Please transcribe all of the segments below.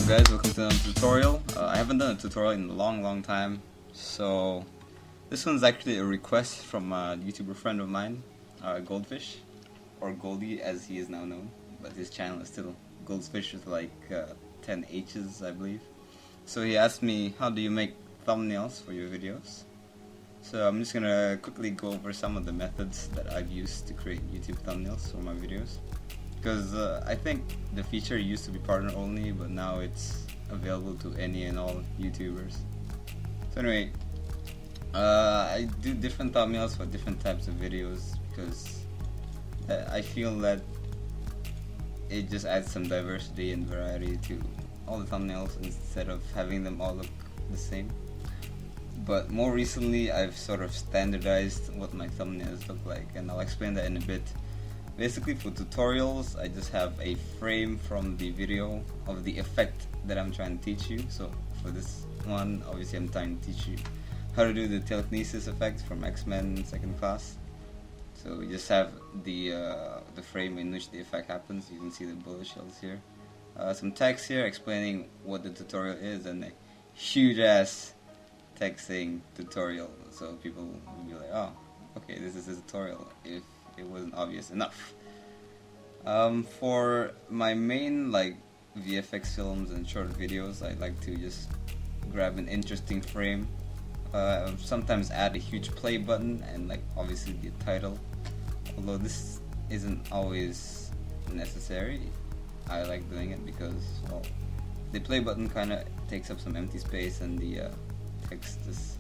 guys, welcome to another tutorial. I haven't done a tutorial in a long time, so this one's actually a request from a YouTuber friend of mine, Goldfish, or Goldie as he is now known, but his channel is still Goldfish with like 10 H's I believe. So he asked me, how do you make thumbnails for your videos? So I'm just gonna quickly go over some of the methods that I've used to create YouTube thumbnails for my videos. Because I think the feature used to be partner only, but now it's available to any and all YouTubers. So anyway, I do different thumbnails for different types of videos because I feel that it just adds some diversity and variety to all the thumbnails instead of having them all look the same. But more recently I've sort of standardized what my thumbnails look like, and I'll explain that in a bit. Basically, for tutorials, I just have a frame from the video of the effect that I'm trying to teach you. So for this one, obviously I'm trying to teach you how to do the telekinesis effect from X-Men second class. So we just have the frame in which the effect happens. You can see the bullet shells here. Some text here explaining what the tutorial is, and a huge ass texting tutorial. So people will be like, oh, okay, this is a tutorial, if it wasn't obvious enough. For my main like VFX films and short videos, I like to just grab an interesting frame, sometimes add a huge play button and like obviously the title, although this isn't always necessary. I like doing it because, well, the play button kinda takes up some empty space and the text just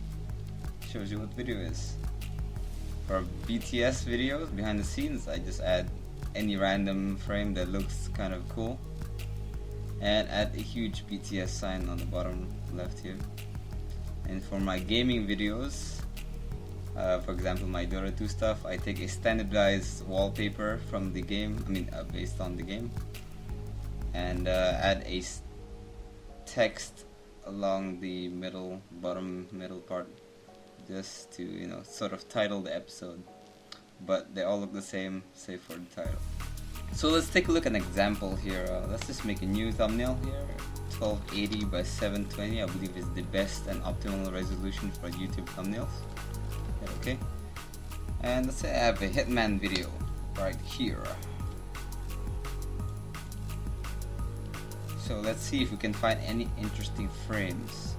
shows you what the video is. For BTS videos, behind the scenes, I just add any random frame that looks kind of cool and add a huge BTS sign on the bottom left here. And for my gaming videos, for example my Dota 2 stuff, I take a standardized wallpaper from the game, based on the game, and add a text along the bottom middle part, just to, you know, sort of title the episode, but they all look the same save for the title. So let's take a look at an example here. Let's just make a new thumbnail here. 1280 by 720 I believe is the best and optimal resolution for YouTube thumbnails. Okay, and let's say I have a Hitman video right here. So let's see if we can find any interesting frames.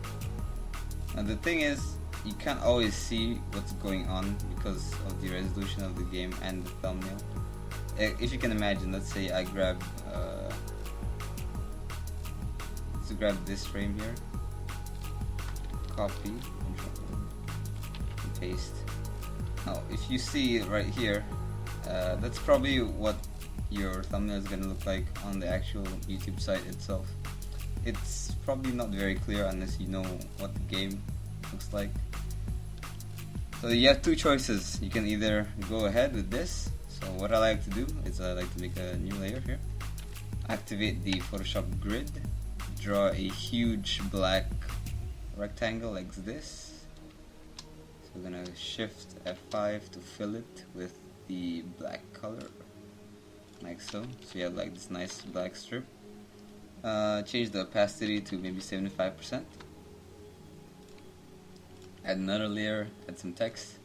Now the thing is, you can't always see what's going on because of the resolution of the game and the thumbnail. If you can imagine, let's say I grab this frame here, copy, and paste. Now if you see right here, that's probably what your thumbnail is going to look like on the actual YouTube site itself. It's probably not very clear unless you know what the game looks like. So you have two choices. You can either go ahead with this. So what I like to do is I like to make a new layer here, activate the Photoshop grid, draw a huge black rectangle like this. So we're gonna shift F5 to fill it with the black color, like so. So you have like this nice black strip. Change the opacity to maybe 75%. Add another layer, add some text.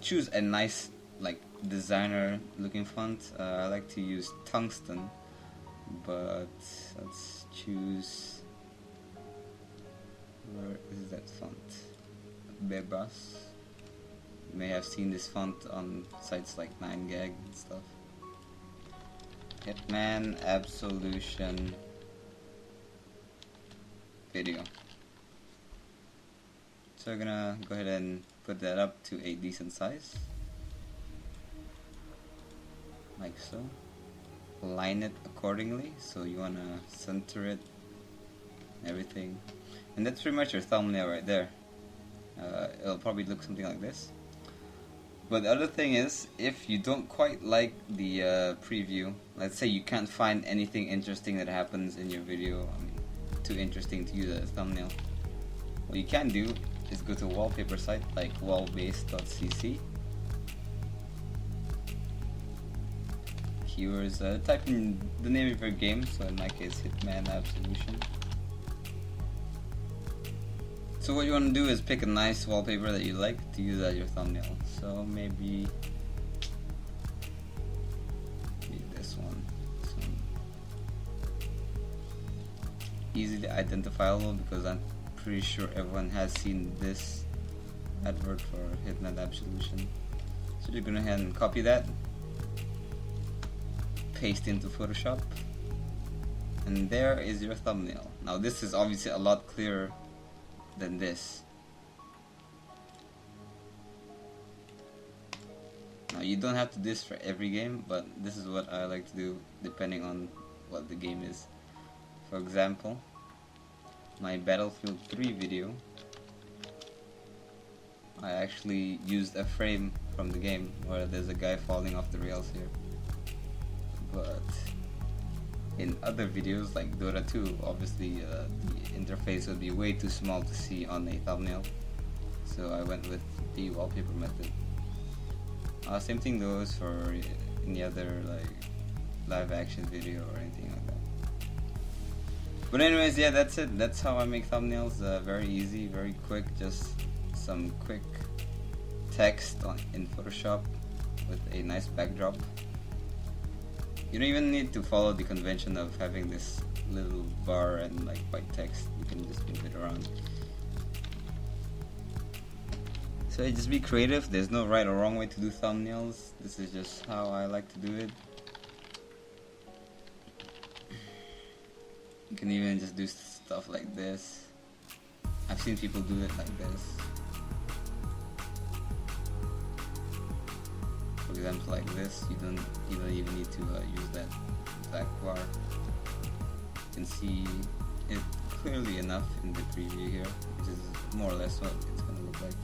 Choose a nice like designer looking font. I like to use Tungsten, but let's choose, where is that font? Bebas. You may have seen this font on sites like 9gag and stuff. Hitman Absolution video. So we're gonna go ahead and put that up to a decent size, like so. Line it accordingly, so you wanna center it, everything, and that's pretty much your thumbnail right there. It'll probably look something like this. But the other thing is, if you don't quite like the preview, let's say you can't find anything interesting that happens in your video, too interesting to use as a thumbnail, what you can do is go to a wallpaper site like wallbase.cc. keywords. Type in the name of your game, so in my case Hitman Absolution. So what you want to do is pick a nice wallpaper that you like to use as your thumbnail. So maybe this one. Easily identifiable because I'm pretty sure everyone has seen this advert for Hitman Absolution. So you're gonna go ahead and copy that, paste into Photoshop, and there is your thumbnail. Now this is obviously a lot clearer than this. Now you don't have to do this for every game, but this is what I like to do depending on what the game is. For example, my Battlefield 3 video, I actually used a frame from the game where there's a guy falling off the rails here. But in other videos like Dota 2, obviously the interface would be way too small to see on a thumbnail, so I went with the wallpaper method. Same thing goes for any other like live action video or anything like that. But anyways, yeah, that's it. That's how I make thumbnails. Very easy, very quick. Just some quick text in Photoshop with a nice backdrop. You don't even need to follow the convention of having this little bar and like white text. You can just move it around. So just be creative. There's no right or wrong way to do thumbnails. This is just how I like to do it. You can even just do stuff like this. I've seen people do it like this. For example, like this, you don't even need to use that black bar. You can see it clearly enough in the preview here, which is more or less what it's gonna look like.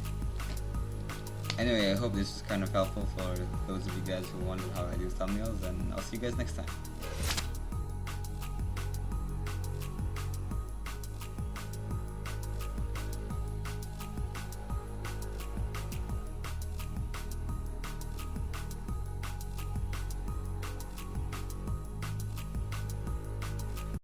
Anyway, I hope this was kind of helpful for those of you guys who wondered how I do thumbnails, and I'll see you guys next time.